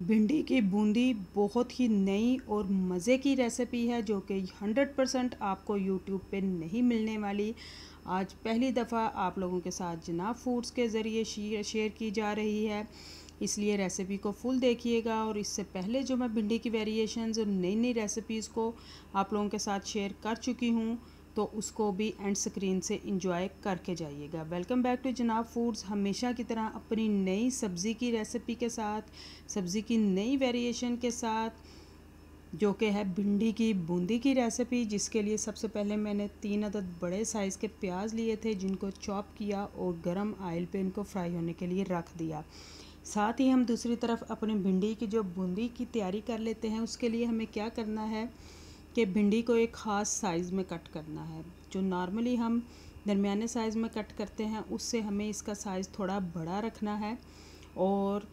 भिंडी की बूंदी बहुत ही नई और मज़े की रेसिपी है जो कि 100% आपको यूट्यूब पे नहीं मिलने वाली। आज पहली दफ़ा आप लोगों के साथ जनाब फूड्स के ज़रिए शेयर की जा रही है, इसलिए रेसिपी को फुल देखिएगा। और इससे पहले जो मैं भिंडी की वेरिएशंस और नई नई रेसिपीज़ को आप लोगों के साथ शेयर कर चुकी हूँ, तो उसको भी एंड स्क्रीन से इंजॉय करके जाइएगा। वेलकम बैक टू जनाब फूड्स। हमेशा की तरह अपनी नई सब्ज़ी की रेसिपी के साथ, सब्ज़ी की नई वेरिएशन के साथ, जो कि है भिंडी की बूंदी की रेसिपी, जिसके लिए सबसे पहले मैंने 3 अदद बड़े साइज़ के प्याज लिए थे, जिनको चॉप किया और गरम ऑयल पे इनको फ्राई होने के लिए रख दिया। साथ ही हम दूसरी तरफ अपनी भिंडी की जो बूंदी की तैयारी कर लेते हैं। उसके लिए हमें क्या करना है कि भिंडी को एक ख़ास साइज़ में कट करना है। जो नॉर्मली हम दरमियाने साइज़ में कट करते हैं, उससे हमें इसका साइज़ थोड़ा बड़ा रखना है। और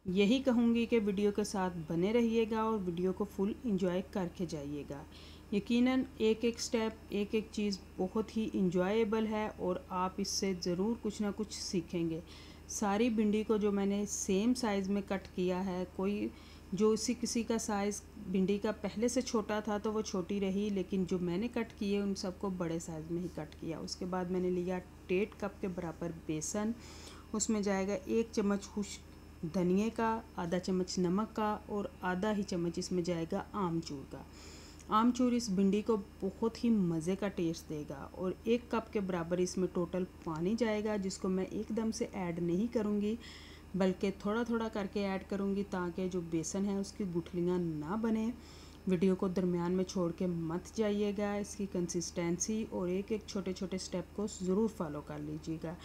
यही कहूँगी कि वीडियो के साथ बने रहिएगा और वीडियो को फुल एंजॉय करके जाइएगा। यकीनन एक एक स्टेप, एक एक चीज़ बहुत ही इंजॉयबल है और आप इससे ज़रूर कुछ ना कुछ सीखेंगे। सारी भिंडी को जो मैंने सेम साइज़ में कट किया है, कोई जो किसी का साइज़ भिंडी का पहले से छोटा था तो वो छोटी रही, लेकिन जो मैंने कट किए उन सबको बड़े साइज़ में ही कट किया। उसके बाद मैंने लिया 1.5 कप के बराबर बेसन, उसमें जाएगा 1 चम्मच खुश्क धनिए का, आधा चम्मच नमक का और आधा ही चम्मच इसमें जाएगा आमचूर का। आमचूर इस भिंडी को बहुत ही मज़े का टेस्ट देगा। और 1 कप के बराबर इसमें टोटल पानी जाएगा, जिसको मैं एकदम से ऐड नहीं करूँगी, बल्कि थोड़ा थोड़ा करके ऐड करूँगी, ताकि जो बेसन है उसकी गुठलियाँ ना बने। वीडियो को दरमियान में छोड़ के मत जाइएगा। इसकी कंसिस्टेंसी और एक एक छोटे छोटे स्टेप को ज़रूर फॉलो कर लीजिएगा।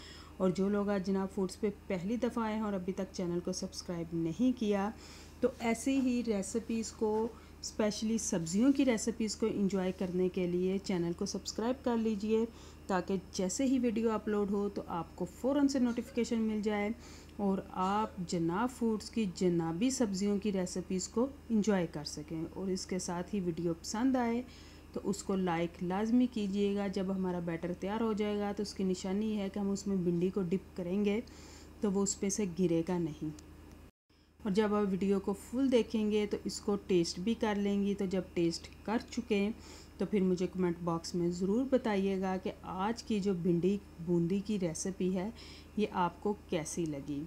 और जो लोग आज जनाब फूड्स पे पहली दफ़ा आए हैं और अभी तक चैनल को सब्सक्राइब नहीं किया, तो ऐसी ही रेसिपीज़ को, स्पेशली सब्जियों की रेसिपीज़ को एंजॉय करने के लिए चैनल को सब्सक्राइब कर लीजिए, ताकि जैसे ही वीडियो अपलोड हो तो आपको फ़ौरन से नोटिफिकेशन मिल जाए और आप जनाब फूड्स की जनाबी सब्जियों की रेसिपीज़ को एंजॉय कर सकें। और इसके साथ ही वीडियो पसंद आए तो उसको लाइक लाजमी कीजिएगा। जब हमारा बैटर तैयार हो जाएगा तो उसकी निशानी है कि हम उसमें भिंडी को डिप करेंगे, तो वो उस पर से गिरेगा नहीं। और जब आप वीडियो को फुल देखेंगे तो इसको टेस्ट भी कर लेंगी। तो जब टेस्ट कर चुके तो फिर मुझे कमेंट बॉक्स में ज़रूर बताइएगा कि आज की जो भिंडी बूंदी की रेसिपी है ये आपको कैसी लगी।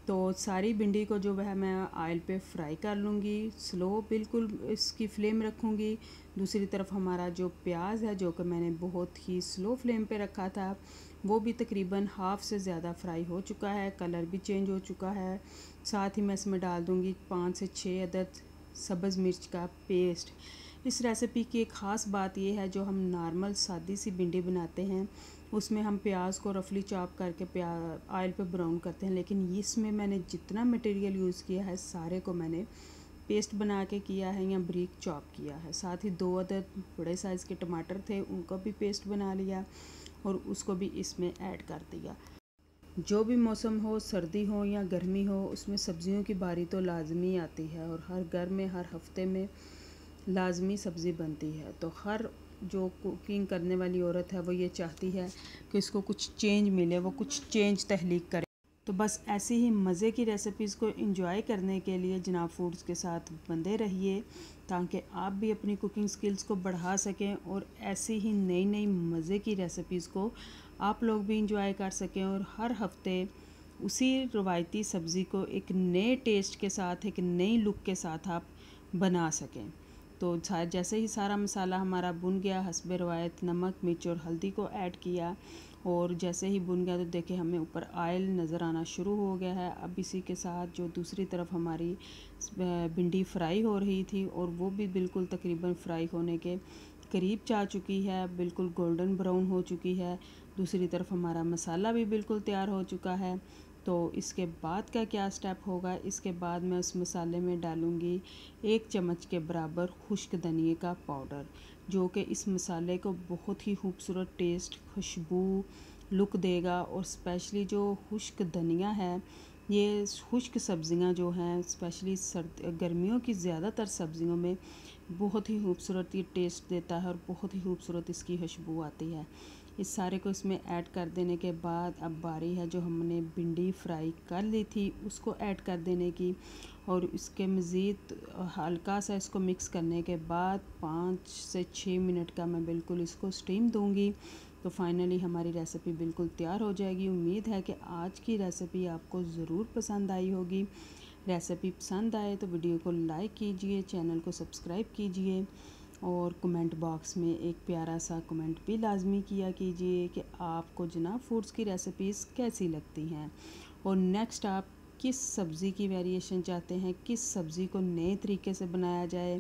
तो सारी भिंडी को जो है मैं ऑयल पे फ्राई कर लूँगी, स्लो बिल्कुल इसकी फ्लेम रखूँगी। दूसरी तरफ हमारा जो प्याज है, जो कि मैंने बहुत ही स्लो फ्लेम पे रखा था, वो भी तकरीबन हाफ़ से ज़्यादा फ्राई हो चुका है, कलर भी चेंज हो चुका है। साथ ही मैं इसमें डाल दूँगी 5 से 6 अदद सब्ज़ मिर्च का पेस्ट। इस रेसिपी की एक ख़ास बात यह है, जो हम नॉर्मल सादी सी भिंडी बनाते हैं उसमें हम प्याज को रफली चॉप करके ऑयल पे ब्राउन करते हैं, लेकिन इसमें मैंने जितना मटेरियल यूज़ किया है सारे को मैंने पेस्ट बना के किया है या ब्रीक चॉप किया है। साथ ही 2 अदद बड़े साइज़ के टमाटर थे, उनको भी पेस्ट बना लिया और उसको भी इसमें ऐड कर दिया। जो भी मौसम हो, सर्दी हो या गर्मी हो, उसमें सब्जियों की बारी तो लाजमी आती है और हर घर में हर हफ्ते में लाजमी सब्ज़ी बनती है। तो हर जो कुकिंग करने वाली औरत है वो ये चाहती है कि इसको कुछ चेंज मिले, वो कुछ चेंज तहलीक करे। तो बस ऐसी ही मज़े की रेसिपीज़ को एंजॉय करने के लिए जनाब फूड्स के साथ बंधे रहिए, ताकि आप भी अपनी कुकिंग स्किल्स को बढ़ा सकें और ऐसी ही नई नई मज़े की रेसिपीज़ को आप लोग भी इंजॉय कर सकें और हर हफ्ते उसी रवायती सब्ज़ी को एक नए टेस्ट के साथ, एक नई लुक के साथ आप बना सकें। तो जैसे ही सारा मसाला हमारा भुन गया, हस्बे रवायत नमक, मिर्च और हल्दी को ऐड किया और जैसे ही भुन गया तो देखिए हमें ऊपर ऑयल नज़र आना शुरू हो गया है। अब इसी के साथ जो दूसरी तरफ हमारी भिंडी फ्राई हो रही थी और वो भी बिल्कुल तकरीबन फ्राई होने के करीब जा चुकी है, बिल्कुल गोल्डन ब्राउन हो चुकी है। दूसरी तरफ हमारा मसाला भी बिल्कुल तैयार हो चुका है। तो इसके बाद का क्या स्टेप होगा, इसके बाद मैं उस मसाले में डालूँगी 1 चम्मच के बराबर खुश्क धनिए का पाउडर, जो कि इस मसाले को बहुत ही खूबसूरत टेस्ट, खुशबू, लुक देगा। और स्पेशली जो खुश्क धनिया है, ये खुश्क सब्ज़ियाँ जो हैं स्पेशली गर्मियों की ज़्यादातर सब्ज़ियों में बहुत ही खूबसूरत ये टेस्ट देता है और बहुत ही खूबसूरत इसकी खुशबू आती है। इस सारे को इसमें ऐड कर देने के बाद अब बारी है जो हमने भिंडी फ्राई कर ली थी उसको ऐड कर देने की, और इसके मज़ीद हल्का सा इसको मिक्स करने के बाद 5 से 6 मिनट का मैं बिल्कुल इसको स्टीम दूंगी। तो फाइनली हमारी रेसिपी बिल्कुल तैयार हो जाएगी। उम्मीद है कि आज की रेसिपी आपको ज़रूर पसंद आई होगी। रेसिपी पसंद आए तो वीडियो को लाइक कीजिए, चैनल को सब्सक्राइब कीजिए और कमेंट बॉक्स में एक प्यारा सा कमेंट भी लाजमी किया कीजिए कि आपको जनाब फूड्स की रेसिपीज़ कैसी लगती हैं, और नेक्स्ट आप किस सब्ज़ी की वेरिएशन चाहते हैं, किस सब्ज़ी को नए तरीके से बनाया जाए,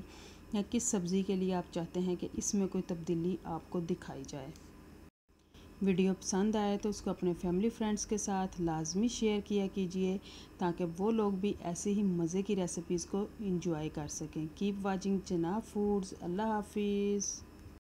या किस सब्ज़ी के लिए आप चाहते हैं कि इसमें कोई तब्दीली आपको दिखाई जाए। वीडियो पसंद आए तो उसको अपने फैमिली फ्रेंड्स के साथ लाजमी शेयर किया कीजिए ताकि वो लोग भी ऐसे ही मज़े की रेसिपीज़ को इंजॉय कर सकें। कीप वाचिंग जनाब फूड्स। अल्लाह हाफिज़।